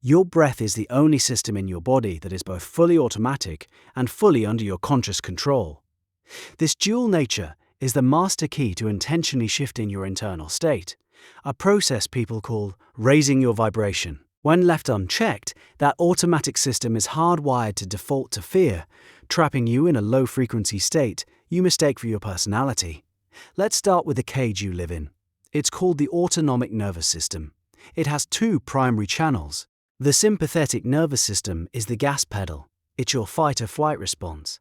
Your breath is the only system in your body that is both fully automatic and fully under your conscious control. This dual nature is the master key to intentionally shifting your internal state, a process people call raising your vibration. When left unchecked, that automatic system is hardwired to default to fear, trapping you in a low-frequency state you mistake for your personality. Let's start with the cage you live in. It's called the autonomic nervous system. It has two primary channels. The sympathetic nervous system is the gas pedal. It's your fight-or-flight response.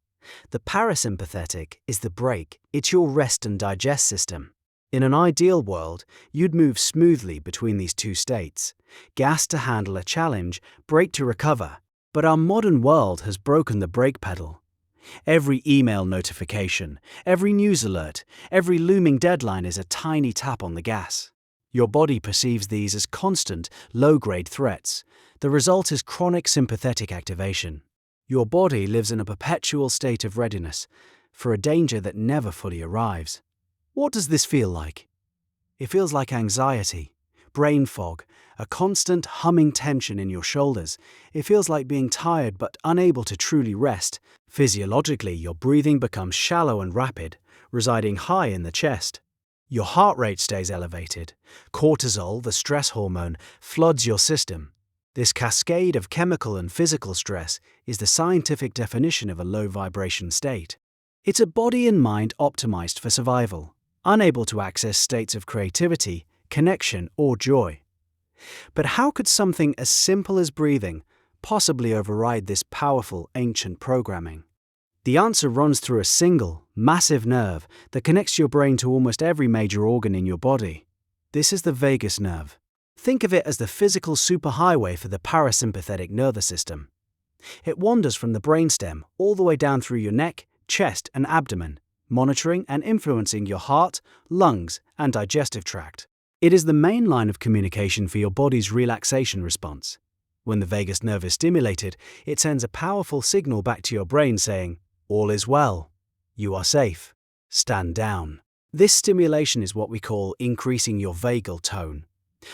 The parasympathetic is the brake. It's your rest and digest system. In an ideal world, you'd move smoothly between these two states. Gas to handle a challenge, brake to recover. But our modern world has broken the brake pedal. Every email notification, every news alert, every looming deadline is a tiny tap on the gas. Your body perceives these as constant, low-grade threats. The result is chronic sympathetic activation. Your body lives in a perpetual state of readiness for a danger that never fully arrives. What does this feel like? It feels like anxiety, brain fog, a constant humming tension in your shoulders. It feels like being tired but unable to truly rest. Physiologically, your breathing becomes shallow and rapid, residing high in the chest. Your heart rate stays elevated. Cortisol, the stress hormone, floods your system. This cascade of chemical and physical stress is the scientific definition of a low vibration state. It's a body and mind optimized for survival, unable to access states of creativity, connection, or joy. But how could something as simple as breathing possibly override this powerful ancient programming? The answer runs through a single, massive nerve that connects your brain to almost every major organ in your body. This is the vagus nerve. Think of it as the physical superhighway for the parasympathetic nervous system. It wanders from the brainstem all the way down through your neck, chest, and abdomen, monitoring and influencing your heart, lungs, and digestive tract. It is the main line of communication for your body's relaxation response. When the vagus nerve is stimulated, it sends a powerful signal back to your brain saying, "All is well. You are safe. Stand down." This stimulation is what we call increasing your vagal tone.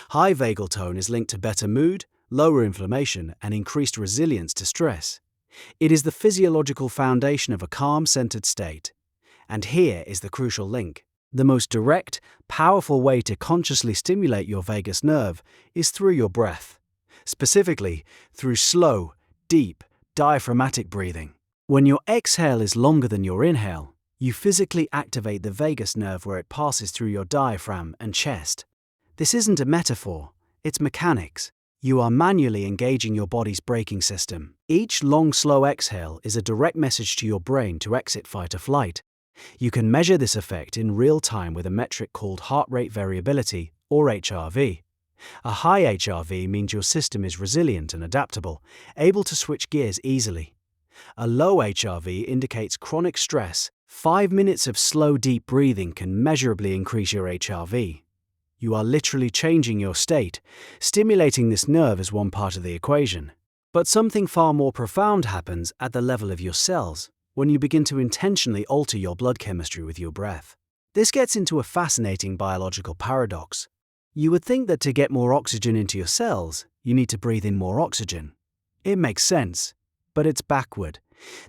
High vagal tone is linked to better mood, lower inflammation, and increased resilience to stress. It is the physiological foundation of a calm, centered state. And here is the crucial link. The most direct, powerful way to consciously stimulate your vagus nerve is through your breath. Specifically, through slow, deep, diaphragmatic breathing. When your exhale is longer than your inhale, you physically activate the vagus nerve where it passes through your diaphragm and chest. This isn't a metaphor, it's mechanics. You are manually engaging your body's braking system. Each long, slow exhale is a direct message to your brain to exit fight or flight. You can measure this effect in real time with a metric called heart rate variability, or HRV. A high HRV means your system is resilient and adaptable, able to switch gears easily. A low HRV indicates chronic stress. 5 minutes of slow, deep breathing can measurably increase your HRV. You are literally changing your state. Stimulating this nerve is one part of the equation. But something far more profound happens at the level of your cells when you begin to intentionally alter your blood chemistry with your breath. This gets into a fascinating biological paradox. You would think that to get more oxygen into your cells, you need to breathe in more oxygen. It makes sense, but it's backward.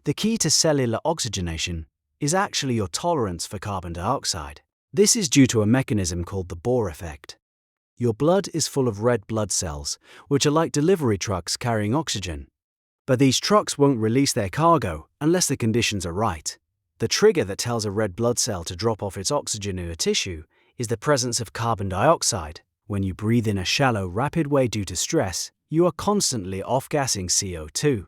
The key to cellular oxygenation is actually your tolerance for carbon dioxide. This is due to a mechanism called the Bohr effect. Your blood is full of red blood cells, which are like delivery trucks carrying oxygen. But these trucks won't release their cargo unless the conditions are right. The trigger that tells a red blood cell to drop off its oxygen in a tissue is the presence of carbon dioxide. When you breathe in a shallow, rapid way due to stress, you are constantly off-gassing CO2.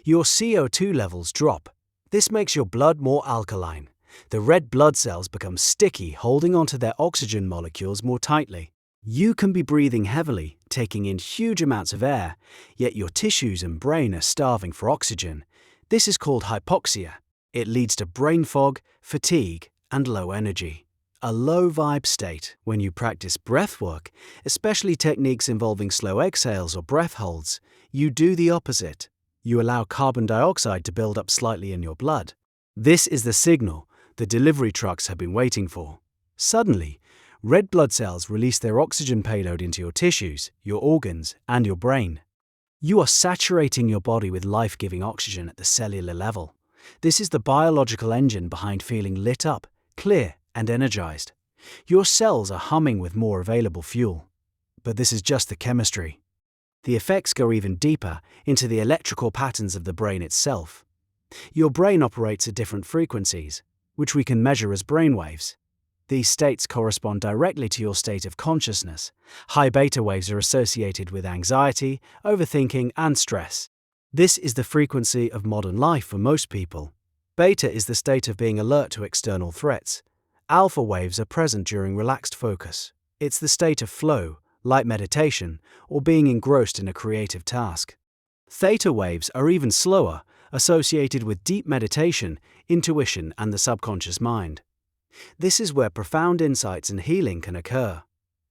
Your CO2 levels drop. This makes your blood more alkaline. The red blood cells become sticky, holding onto their oxygen molecules more tightly. You can be breathing heavily, taking in huge amounts of air, yet your tissues and brain are starving for oxygen. This is called hypoxia. It leads to brain fog, fatigue, and low energy. A low vibe state. When you practice breathwork, especially techniques involving slow exhales or breath holds, you do the opposite. You allow carbon dioxide to build up slightly in your blood. This is the signal the delivery trucks have been waiting for. Suddenly, red blood cells release their oxygen payload into your tissues, your organs, and your brain. You are saturating your body with life-giving oxygen at the cellular level. This is the biological engine behind feeling lit up, clear, and energized. Your cells are humming with more available fuel. But this is just the chemistry. The effects go even deeper into the electrical patterns of the brain itself. Your brain operates at different frequencies, which we can measure as brainwaves. These states correspond directly to your state of consciousness. High beta waves are associated with anxiety, overthinking, and stress. This is the frequency of modern life for most people. Beta is the state of being alert to external threats. Alpha waves are present during relaxed focus. It's the state of flow, light meditation, or being engrossed in a creative task. Theta waves are even slower, associated with deep meditation, intuition, and the subconscious mind. This is where profound insights and healing can occur.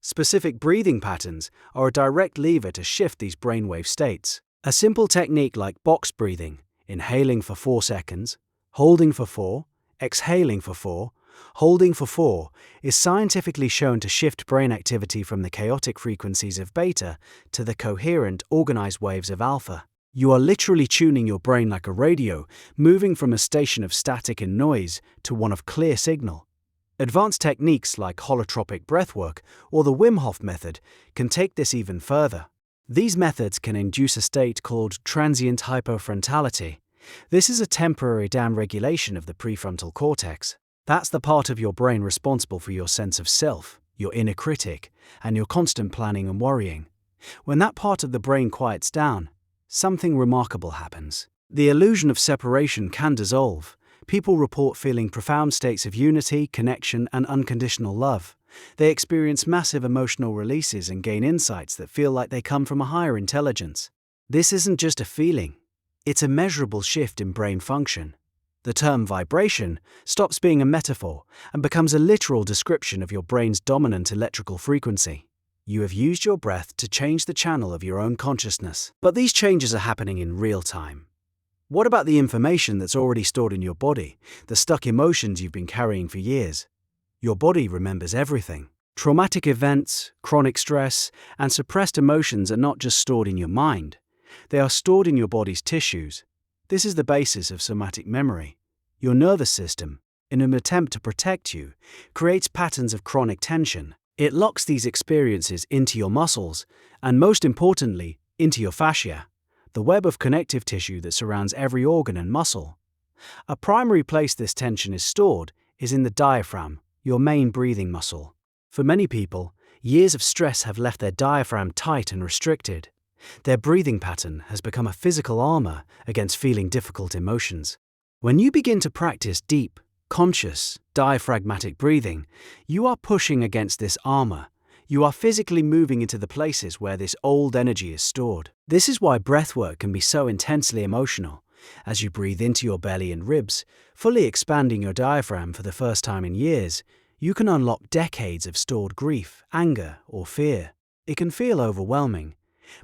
Specific breathing patterns are a direct lever to shift these brainwave states. A simple technique like box breathing, inhaling for 4 seconds, holding for 4, exhaling for 4, holding for 4, is scientifically shown to shift brain activity from the chaotic frequencies of beta to the coherent, organized waves of alpha. You are literally tuning your brain like a radio, moving from a station of static and noise to one of clear signal. Advanced techniques like holotropic breathwork or the Wim Hof method can take this even further. These methods can induce a state called transient hypofrontality. This is a temporary downregulation of the prefrontal cortex. That's the part of your brain responsible for your sense of self, your inner critic, and your constant planning and worrying. When that part of the brain quiets down, something remarkable happens. The illusion of separation can dissolve. People report feeling profound states of unity, connection, and unconditional love. They experience massive emotional releases and gain insights that feel like they come from a higher intelligence. This isn't just a feeling. It's a measurable shift in brain function. The term vibration stops being a metaphor and becomes a literal description of your brain's dominant electrical frequency. You have used your breath to change the channel of your own consciousness. But these changes are happening in real time. What about the information that's already stored in your body, the stuck emotions you've been carrying for years? Your body remembers everything. Traumatic events, chronic stress, and suppressed emotions are not just stored in your mind. They are stored in your body's tissues. This is the basis of somatic memory. Your nervous system, in an attempt to protect you, creates patterns of chronic tension. It locks these experiences into your muscles, and most importantly, into your fascia, the web of connective tissue that surrounds every organ and muscle. A primary place this tension is stored is in the diaphragm, your main breathing muscle. For many people, years of stress have left their diaphragm tight and restricted. Their breathing pattern has become a physical armor against feeling difficult emotions. When you begin to practice deep, conscious, diaphragmatic breathing, you are pushing against this armor. You are physically moving into the places where this old energy is stored. This is why breathwork can be so intensely emotional. As you breathe into your belly and ribs, fully expanding your diaphragm for the first time in years, you can unlock decades of stored grief, anger, or fear. It can feel overwhelming,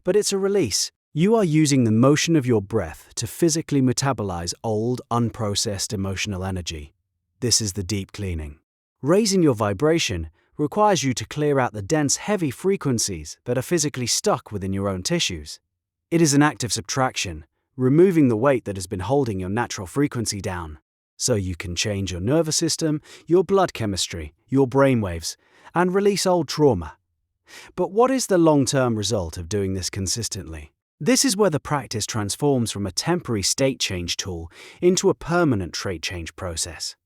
but it's a release. You are using the motion of your breath to physically metabolize old, unprocessed emotional energy. This is the deep cleaning. Raising your vibration requires you to clear out the dense, heavy frequencies that are physically stuck within your own tissues. It is an act of subtraction, removing the weight that has been holding your natural frequency down. So you can change your nervous system, your blood chemistry, your brainwaves, and release old trauma. But what is the long-term result of doing this consistently? This is where the practice transforms from a temporary state change tool into a permanent trait change process.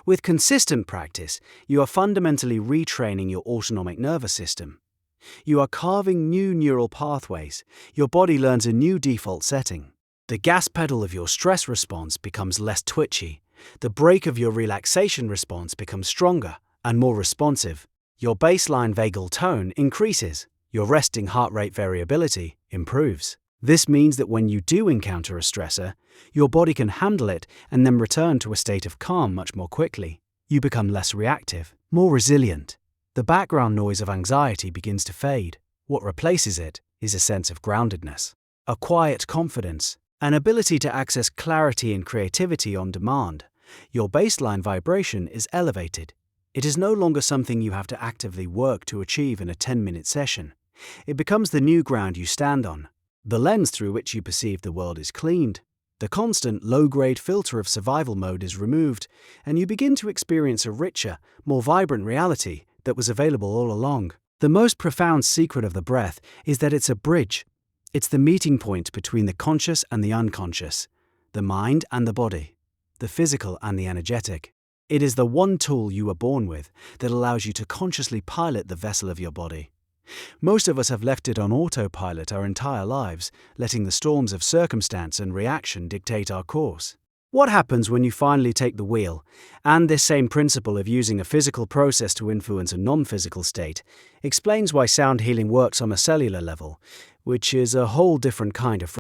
With consistent practice, you are fundamentally retraining your autonomic nervous system. You are carving new neural pathways. Your body learns a new default setting. The gas pedal of your stress response becomes less twitchy. The brake of your relaxation response becomes stronger and more responsive. Your baseline vagal tone increases. Your resting heart rate variability improves. This means that when you do encounter a stressor, your body can handle it and then return to a state of calm much more quickly. You become less reactive, more resilient. The background noise of anxiety begins to fade. What replaces it is a sense of groundedness, a quiet confidence, an ability to access clarity and creativity on demand. Your baseline vibration is elevated. It is no longer something you have to actively work to achieve in a 10-minute session. It becomes the new ground you stand on. The lens through which you perceive the world is cleaned. The constant low-grade filter of survival mode is removed, and you begin to experience a richer, more vibrant reality that was available all along. The most profound secret of the breath is that it's a bridge. It's the meeting point between the conscious and the unconscious, the mind and the body, the physical and the energetic. It is the one tool you were born with that allows you to consciously pilot the vessel of your body. Most of us have left it on autopilot our entire lives, letting the storms of circumstance and reaction dictate our course. What happens when you finally take the wheel? And this same principle of using a physical process to influence a non-physical state explains why sound healing works on a cellular level, which is a whole different kind of